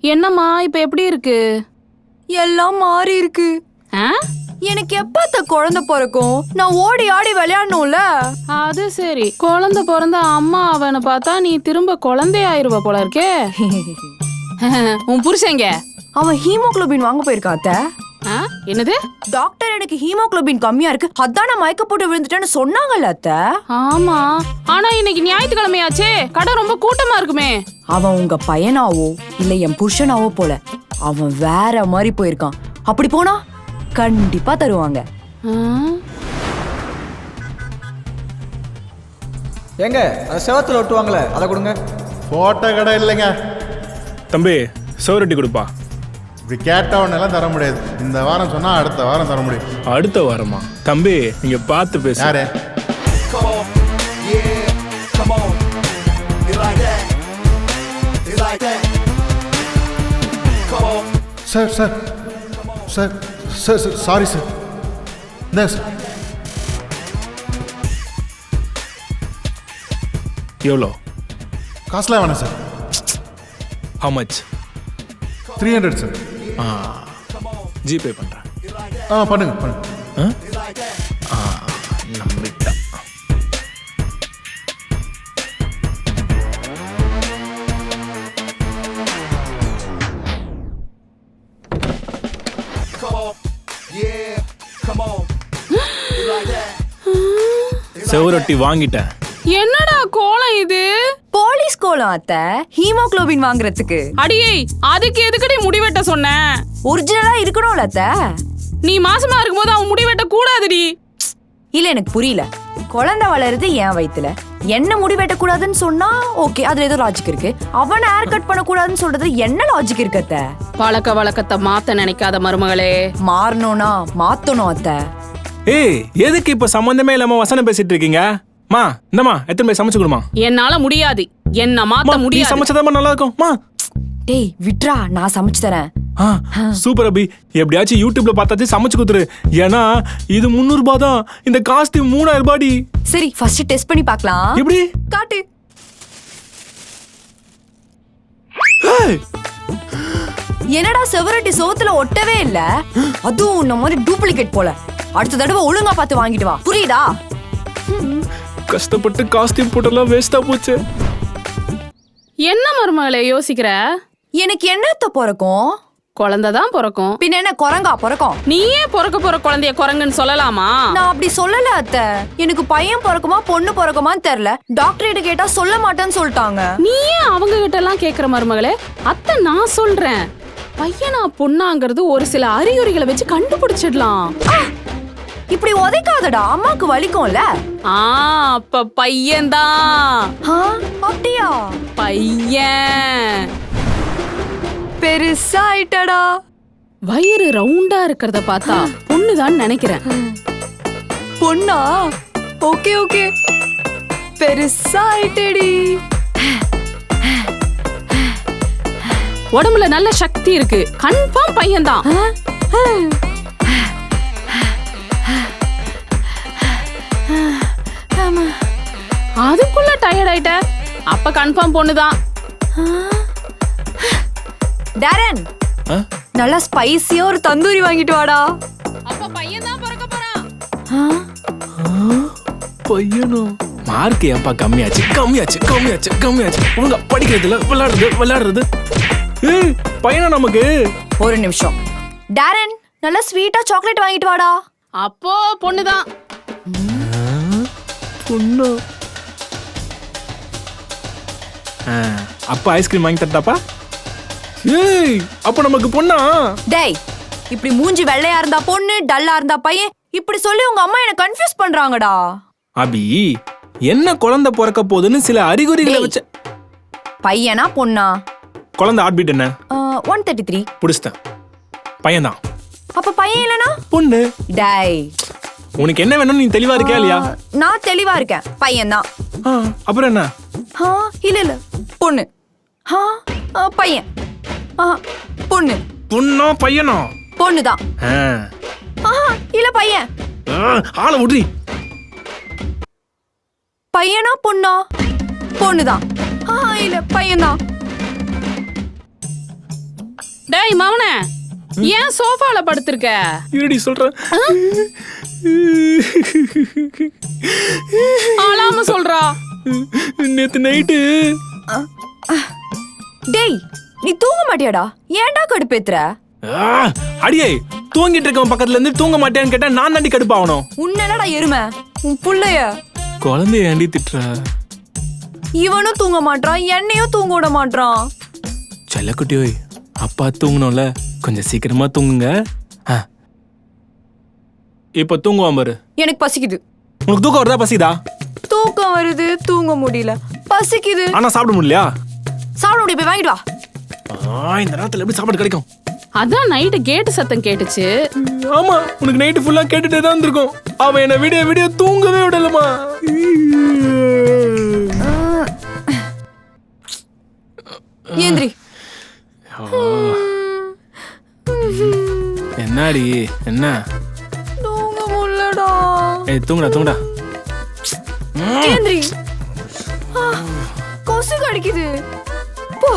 என்னம்மா இப்ப எப்படி இருக்கு? எல்லாம் மாறி இருக்கு. எனக்கு எப்ப குழந்தை பிறக்கும்? நான் ஓடி ஆடி விளையாடணும்ல. அது சரி, குழந்தை பிறந்த அம்மா அவனை பார்த்தா நீ திரும்ப குழந்தை ஆயிருவ போல இருக்கே. உன் புருஷங்க அவன் ஹீமோகுளோபின் வாங்க போயிருக்கான் அத்தை. என்னது? டாக்டர் எனக்கு ஹீமோகுளோபின் கம்மியா இருக்கு, அதான் நான் மயக்க போட்டு விழுந்துட்டேன்னு சொன்னாங்கல்ல அத்தை. ஆமா, ஆனா இன்னைக்கு ஞாயிற்றுக்கிழமையாச்சே, கடை ரொம்ப கூட்டமா இருக்குமே. அவன் உங்க பையனாவோ இல்ல என் புருஷனாவோ போல, அவன் வேற மாதிரி போயிருக்கான். அப்படி போனா கண்டிப்பா தருவாங்க. ஏங்க அந்த செவத்துல ஒட்டுவாங்களே அதை கொடுங்க. போட்டோ கடை இல்லைங்க தம்பி, சோரட்டி கொடுப்பா. இப்படி கேட்டவனெல்லாம் தர முடியாது. இந்த வாரம் சொன்னா அடுத்த வாரம் தர முடியும். அடுத்த வாரமா? தம்பி நீங்க பார்த்து பேச. யாரு? Sir sir sir sir sir sorry sir. இந்த சார் எவ்வளோ? காசுலாம் வேணாம் sir. how much? 300 sir. GPay பண்ணுறேன். பண்ணுங்க பண்ணுங்க. நம்பிட்டா. செவரொட்டி வாங்கிட்டேன். என்னடா கோலம் இது? போலீஸ் கோலம் அத்தை, ஹீமோகுளோபின் வாங்குறதுக்கு. அடியே, அதுக்கு எதுக்கடி முடிவெட்ட சொன்ன? ஒரிஜினலா இருக்கணும்ல அத்தை. நீ மாசமா இருக்கும்போது அவன் முடிவெட்ட கூடாதுடி. இல்ல எனக்கு புரியல. குழந்தை வளருது என் வயித்துல, என்ன முடி வெட்ட கூடாதுன்னு சொன்னா ஓகே, அதுல ஏதோ லாஜிக் இருக்கு. அவனை ஹேர் கட் பண்ண கூடாதுன்னு சொல்றது என்ன லாஜிக் இருக்கு அத்தை? பழக்க வழக்கத்தை மாத்த நினைக்காத மருமகளே. மாறணும்னா மாத்தணும் அத்தை. ஏய், எதுக்கு இப்ப சம்பந்தமே இல்லாம வசனம் பேசிட்டு இருக்கீங்க? மா இந்தமா எத்தனை போய் சமைச்சு கொடுமா. என்னால முடியாது, என்ன மாத்த முடியாது. சமைச்சதாமா நல்லா இருக்கும். மா டேய் விட்ரா, நான் சமைச்சு தரேன். சூப்பர் அபி, எப்படியாச்சும் யூடியூப்ல பார்த்தாச்சு சமைச்சு கொடுத்துரு. ஏன்னா இது 300 ரூபாய் தான், இந்த காஸ்டியூம் 3000 ரூபாடி. சரி ஃபர்ஸ்ட் டெஸ்ட் பண்ணி பார்க்கலாம். எப்படி? காட்டு. என்னடா செவரட்டி சோத்துல ஒட்டவே இல்ல? அதுவும் இந்த மாதிரி டூப்ளிகேட் போல. அடுத்த தடவை ஒழுங்கா பார்த்து வாங்கிட்டு வா, புரியுதா? கஷ்டப்பட்டு காஸ்டியூம் போட்டெல்லாம் வேஸ்டா போச்சு. என்ன மருமகளே யோசிக்கிற? எனக்கு என்னத்த பிறக்கும்? குழந்தைதான் பிறக்கும். பின்ன என்ன குரங்கா பிறக்கும்? நீயே பிறக்க போற குழந்தைய குரங்குன்னு சொல்லலாமா? நான் அப்படி சொல்லல அத்தை. எனக்கு பையன் பிறக்குமா பொண்ணு பிறக்குமான்னு தெரியல. டாக்டர் கிட்ட கேட்டா சொல்ல மாட்டேன்னு சொல்லிட்டாங்க. நீயே அவங்க கிட்ட எல்லாம் கேக்குற மருமகளே. அத்தை நான் சொல்றேன், பையனா பொண்ணாங்கிறது ஒரு சில அறிகுறிகளை வச்சு கண்டுபிடிச்சிடலாம். இப்படி உதைக்காதடா, அம்மாக்கு வலிக்கும்ல. அப்ப பையன்தான். அப்படியா? பையன் பெருசா ஆயிட்டடா. வயிறு ரவுண்டா இருக்கிறத பார்த்தா பொண்ணுதான் நினைக்கிறேன். பொண்ணா? ஓகே ஓகே, பெருசா ஆயிட்டடி. உடம்புல நல்ல சக்தி இருக்கு, கன்ஃபார்ம் பையன்தான். அதுக்குள்ள டயர்ட் ஆயிட்ட, அப்ப கன்ஃபார்ம் பொண்ணுதான். டாரன், நல்லா ஸ்பைசியா ஒரு தந்தூரி வாங்கிட்டு வாடா. அப்ப பையன் தான் பிறக்க போறான். பையனோ? மார்க் ஏன்பா கம்மியாச்சு கம்மியாச்சு கம்மியாச்சு கம்மியாச்சு? உங்க படிக்கிறதுல விளையாடுறது. ஏய், பையனா நமக்கு? ஒரு நிமிஷம். டாரன், நல்லா ஸ்வீட்டா சாக்லேட் வாங்கிட்டு வாடா. அப்போ பொண்ணுதான். பொண்ணு? அப்பா ஐஸ்கிரீம் வாங்கி தட்டாப்பா? ஏய், அப்ப நமக்கு பொண்ணா? டேய், இப்படி மூஞ்சி வெள்ளையா இருந்தா பொண்ணு, டல்லா இருந்தா பையன், இப்படி சொல்லி உங்க அம்மா என்ன கன்ஃபியூஸ் பண்றாங்கடா. அபி, என்ன குழந்தை பிறக்க போகுதுன்னு சில அறிகுறிகளை வச்ச. பையனா பொண்ணா? குழந்தை ஹார்ட் பீட் என்ன? 133. புடிச்சிட்டேன், பையன்தான். அப்ப பையன் இல்லனா பொண்ணு. டேய், உனக்கு என்ன வேணும்னு நீ தெளிவா இருக்கியா இல்லையா? நான் தெளிவா இருக்கேன், பையன்தான். அப்புறம் என்ன? இல்ல பொண்ணு. பையன். பொண்ணு. பொண்ணோ பையனோ? பொண்ணுதான். இல்ல பையன். ஆளை விட்ரி. பையனா பொண்ணா? பொண்ணுதான். இல்ல பையன்தான். டேய் மவனே, ஏன் சோஃபால படுத்திருக்க? இருடி சொல்றேன். ஆளாம சொல்றா. நேத்து நைட்டு. டேய் நீ தூங்க மாட்டியாடா? ஏன்டா கடுப்பேத்துற? அடியே, தூங்கிட்டு இருக்கவன் பக்கத்துல இருந்து தூங்க மாட்டேன்னு கேட்டா நான் தாண்டி கடுப்பாகணும். உன்னடா எருமை, உன் புள்ளைய. குழந்தைய ஏண்டி திட்டுற? இவனும் தூங்க மாட்டான், என்னையும் தூங்க விட மாட்டான். செல்லக்குட்டி, ஓய் அப்பா தூங்கணும்ல, கொஞ்சம் சீக்கிரமா தூங்குங்க. இப்ப தூங்குவான் பாரு. எனக்கு பசிக்குது. உனக்கு தூக்கம் வருதா பசிதா? தூக்கம் வருது, தூங்க முடியல, பசிக்குது. ஆனா சாப்பிட முடியலையா? சாப்பிட முடியும், போய் வாங்கிட்டு வா. இந்த நேரத்துல எப்படி சாப்பாடு கிடைக்கும்? அதான் நைட்டு கேட்டு சத்தம் கேட்டுச்சு. ஆமா, உனக்கு நைட்டு ஃபுல்லா கேட்டுட்டே தான் இருந்திருக்கும். அவன் என்ன விடிய தூங்கவே விடலமா. ஏந்திரி. என்னடி என்ன? தூங்க முடியலடா. தூங்குடா. ஏந்திரி. கொசு கடிக்குது. போ.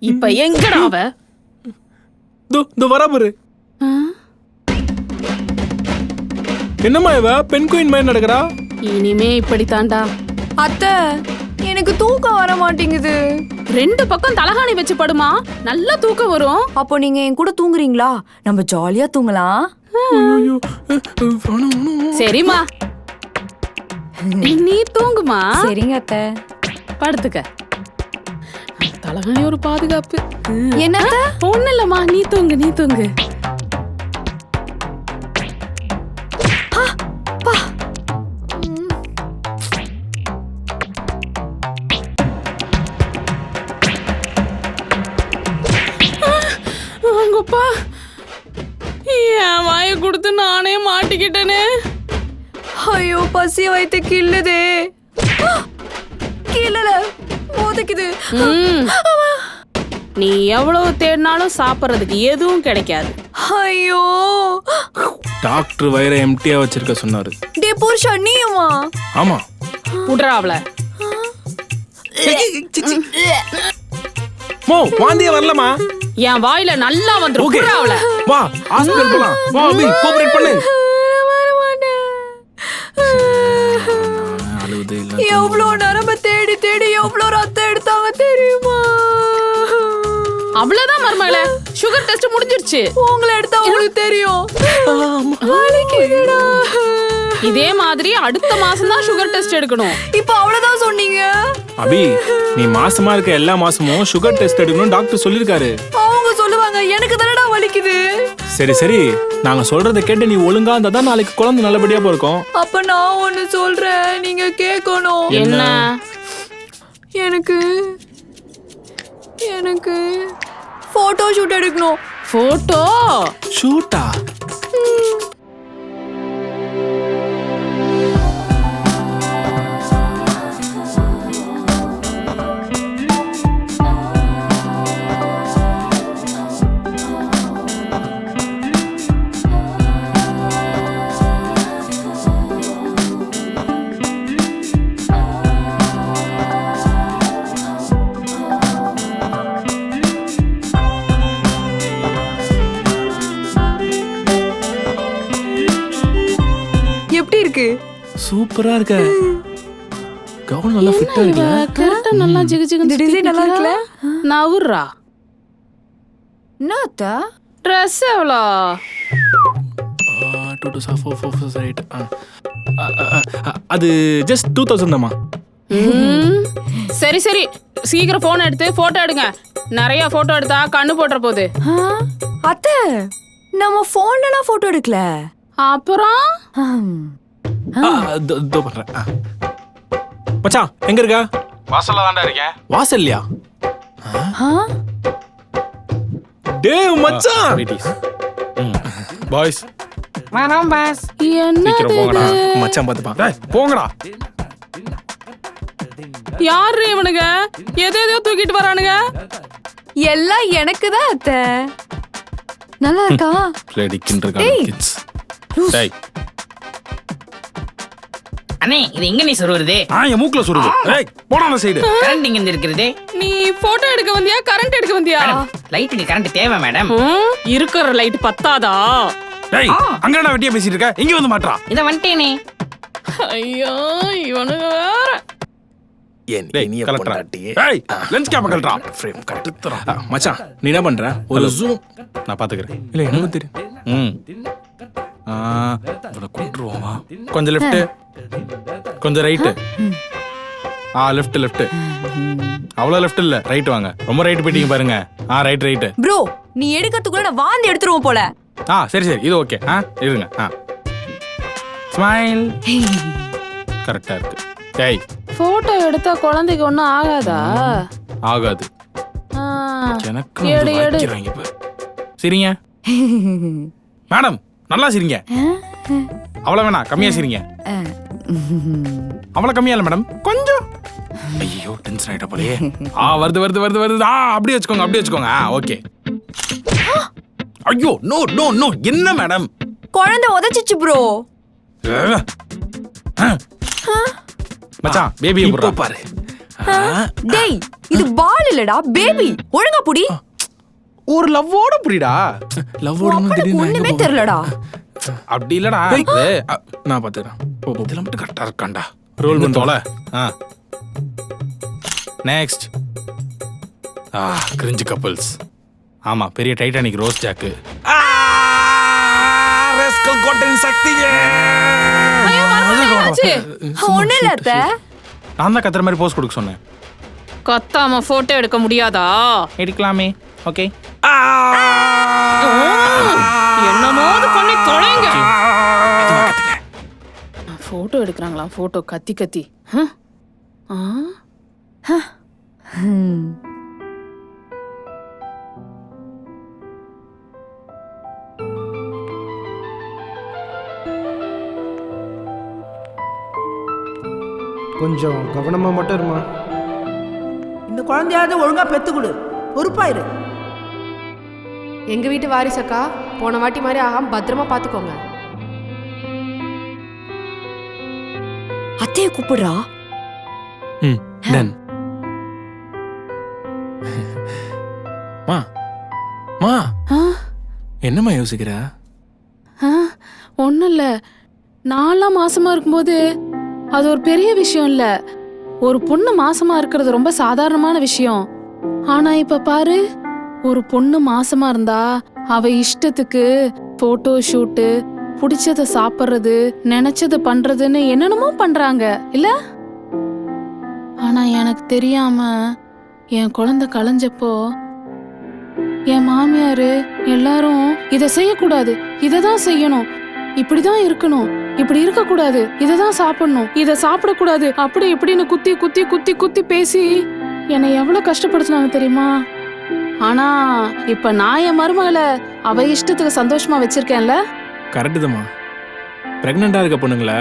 இப்ப எங்கடா அவ? வரா பாரு. என்னம்மா இவ பெண் குயின் மாதிரி நடக்கிறா? இனிமே இப்படித்தாண்டா. அத்தை, எனக்கு தூக்கம் வர மாட்டேங்குது. 2 பக்கம் தலகாணி வச்சு படுமா, நல்லா தூக்கம் வரும். அப்போ நீங்க என் கூட தூங்குறீங்களா? நம்ம ஜாலியா தூங்கலாம். சரிம்மா, நீ தூங்குமா. சரிங்க அத்தை. படுத்துக்க. தலகாணி ஒரு பாதுகாப்பு. என்ன? ஒண்ணு இல்லம்மா, நீ தூங்கு. அங்கப்பா, என் வாயை கொடுத்து நானே மாட்டிக்கிட்டேனே. ஐயோ, பசி வைத்து கிள்ளுதே. கிள்ளல, மோதிக்குது. நீ எவ்வளவு தேடினாலும் சாப்பிடுறதுக்கு எதுவும் கிடைக்காது. ஐயோ, டாக்டர் வயிறை எம்டியா வச்சிருக்க சொன்னாரு. டே புருஷா, நீயுமா? ஆமா. புடுறாவல. மோ வாந்தியே வரலமா? என் வாயில நல்லா வந்துரும். புடுறாவல. வா ஹாஸ்பிடல் போலாம். வா அபி, கோஆபரேட் பண்ணு. அழுவுதே இல்ல. எவ்வளோ நரம்ப தேடி எவ்வளோ ரத்தம் எடுத்தாங்க தெரியுமா? அவ்வளவுதான் மருமகளே, சுகர் டெஸ்ட் முடிஞ்சிருச்சு. உங்களை எடுத்தா உங்களுக்கு தெரியும். வலிக்குதுடா. இதே மாதிரி அடுத்த மாசம் தான் சுகர் டெஸ்ட் எடுக்கணும். இப்போ அவ்வளவுதான் சொன்னீங்க. அபி, நீ மாசமா இருக்க எல்லா மாசமும் சுகர் டெஸ்ட் எடுக்கணும் டாக்டர் சொல்லிருக்காரு. அவங்க சொல்லுவாங்க, எனக்கு தானடா வலிக்குது. சரி, நாங்க சொல்றத கேட்டு நீ ஒழுங்கா இருந்தா தான் நாளைக்கு குழந்தை நல்லபடியா பிறக்கும். அப்ப நான் ஒண்ணு சொல்றேன், நீங்க கேட்கணும். என்ன? எனக்கு போட்டோ ஷூட் எடுக்கணும். போட்டோ ஷூட்டா? எப்படி இருக்கு? சூப்பரா இருக்க. கவுன் நல்லா ஃபிட்டா இருக்குல. கரெக்ட்டா நல்லா ஜிகு இந்த டிசைன் நல்லா இருக்குல. நவுறா. என்னத்தா? Dress எவ்வளோ? 2 to 4 4 8. அது ஜஸ்ட் 2000 தான்மா. சரி சீக்கிரம் போன் எடுத்து போட்டோ எடுங்க. நிறைய போட்டோ எடுத்தா கண்ணு போட்டுற போகுது. அத்தை, நம்ம போன்லலாம் போட்டோ எடுக்கல. அப்புறம் இதோ பண்றேன். மச்சான் எங்க இருக்க? வாசல்ல தான்டா இருக்கேன். வாசல்லையா? டேய் மச்சான். பாய்ஸ் சீக்கிரம் என்னது போங்கடா. இது? மச்சான் பாத்துப்பான். டேய் போங்கடா. யாரு இவனுங்க? எதையோ தூக்கிட்டு வரானுங்க. எல்லாம் எனக்கு தான் அத்தை. நல்லா இருக்கா? லேடி கிண்டர் டேய். கிட்ஸ். டேய் அண்ணே இது எங்க நீ சொருவுறது? என் மூக்குல சுருது. டேய் போடா அந்த சைடு. கரண்ட் இங்க இருந்து இருக்கிறது. நீ போட்டோ எடுக்க வந்தியா கரண்ட் எடுக்க வந்தியா? லைட்டுக்கு கரண்ட் தேவை மேடம். இருக்கிற லைட் பத்தாதா? டேய் அங்கடா வெட்டியா பேசிட்டு இருக்க. இங்க வந்து மாட்றா. இத வந்துட்டேனே. ஐயோ இவனுங்க வேற. டேய் நீ கலட்றா. டேய் லென்ஸ் கேப் கலட்றா. ஃப்ரேம் கட்டுறா. மச்சான் நீ என்ன பண்ற? ஒரு ஜூம் நான் பாத்துக்கறேன். இல்ல எனக்கு தெரியும். இவனை கூட்டுருவோமா? கொஞ்சம் லெஃப்ட், கொஞ்சம் ரைட்டு. Left left. அவ்வளோ லெஃப்ட் இல்ல, ரைட் வாங்க. ரொம்ப ரைட் போயிட்டீங்க பாருங்க. Right right. ப்ரோ நீ எடுக்கிறதுக்குள்ள நான் வாந்தி எடுத்துருவோம் போல. சரி சரி இது ஓகே. இருங்க. ஸ்மைல். கரெக்டா இருக்கு. டேய் போட்டோ எடுத்தா குழந்தைக்கு ஒண்ணும் ஆகாதா? ஆகாது. ஆ, எனக்கு எடு, எடு. வைக்கிறாங்க இப்ப. சிரிங்க மேடம், நல்லா சிரிங்க. அவ்வளோ வேணாம், கம்மியா சிரிங்க. அவ்வளோ கம்மியா இல்ல மேடம், கொஞ்சம். ஐயோ டென்ஷன் ஆயிட்ட போலயே. வருது வருது வருது வருது. அப்படியே வச்சுக்கோங்க, அப்படியே வச்சுக்கோங்க. ஓகே. ஐயோ நோ நோ நோ. என்ன மேடம்? குழந்தை உதச்சிச்சு ப்ரோ. மச்சான் பேபி இப்போ பாரு. டேய் இது பால் இல்லடா பேபி. ஒழுங்கா புடி. ஒரு லவ்வோட புரியுடா. லவ்வோட அப்பனுக்கு ஒண்ணுமே தெரியலடா. அப்படி இல்லடா. நான் பாத்துக்கிறேன். இதெல்லாம் மட்டும் கரெக்டா இருக்காண்டா. ரோல் பண்ணோல. நெக்ஸ்ட். Cringe couples. ஆமா, பெரிய டைட்டானிக் ரோஸ் ஜாக்கு. ரஸ்கல் கோட்டன் சக்தி. ஒண்ணு இல்ல அத்தை. நான் தான் கத்துற மாதிரி போஸ் கொடுக்க சொன்னேன். கத்தாம போட்டோ எடுக்க முடியாதா? எடுக்கலாமே. ஓகே. என்னமோது பண்ணி தொலைங்க. போட்டோ எடுக்கிறாங்களா? போட்டோ கத்தி கத்தி. கொஞ்சம் கவனமா மட்டும் இருமா. இந்த குழந்தையாவது ஒழுங்கா பெத்து கொடு, பொறுப்பாயிரு. எங்க வீட்டு வாரிசக்கா போன வாட்டி மாதிரி ஆகாம பத்திரமா பாத்துக்கோங்க. அத்தைய கூப்பிடுறா. டன். மா மா என்னம்மா யோசிக்கிற? ஒன்றும் இல்லை. நான்லாம் மாசமா இருக்கும்போது அது ஒரு பெரிய விஷயம் இல்லை. ஒரு பொண்ணு மாசமா இருக்கிறது ரொம்ப சாதாரணமான விஷயம். ஆனா இப்ப பாரு, ஒரு பொண்ணு மாசமா இருந்தா அவ இஷ்டத்துக்கு போட்டோ ஷூட்டு, பிடிச்சத சாப்பிட்றது, நினைச்சத பண்றதுன்னு என்னென்னமோ பண்றாங்க இல்ல? ஆனா எனக்கு தெரியாம என் குழந்தை கலைஞ்சப்போ என் மாமியாரு எல்லாரும் இதை செய்யக்கூடாது, இததான் செய்யணும், இப்படிதான் இருக்கணும், இப்படி இருக்க கூடாது, இததான் சாப்பிடணும், இத சாப்பிடக்கூடாது, அப்படி இப்படின்னு குத்தி குத்தி குத்தி குத்தி பேசி என்னை எவ்வளவு கஷ்டப்படுத்தினாங்க தெரியுமா? ஆனா இப்ப நான் என் மருமகளை அவ இஷ்டத்துக்கு சந்தோஷமா வச்சிருக்கேன்ல. கரெக்டு தான்மா. பிரெக்னெண்டா இருக்க பொண்ணுங்கள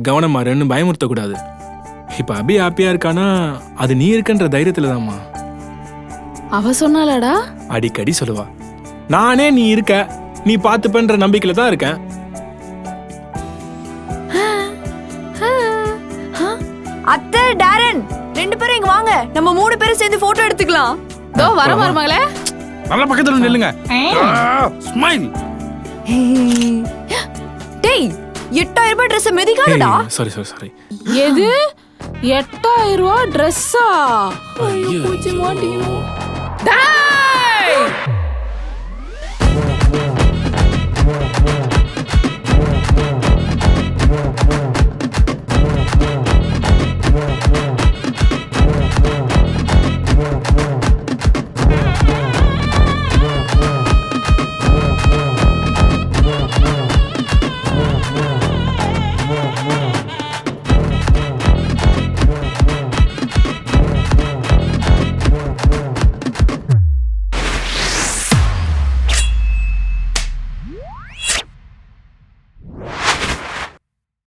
கவனமாருன்னு பயமுறுத்த கூடாது. இப்ப அபி ஹாப்பியா இருக்கானா அது நீ இருக்கன்ற தைரியத்துல தான்மா. அவ சொன்னாலடா, அடிக்கடி சொல்லுவா, நானே நீ இருக்க, நீ பாத்துப்பன்ற நம்பிக்கையில தான் இருக்கேன். அத்தை டாரன் 2 பேரும் இங்க வாங்க, நம்ம 3 பேரும் சேர்ந்து போட்டோ எடுத்துக்கலாம். தோ வர மருமகளே. நல்ல பக்கத்துல நில்லுங்க. ஸ்மைல். டேய் 8000 ரூபாய் Dress மெதிக்காதடா. சாரி. எது 8000 ரூபாய் ட்ரெஸ்ஸா? ஐயோ. டேய்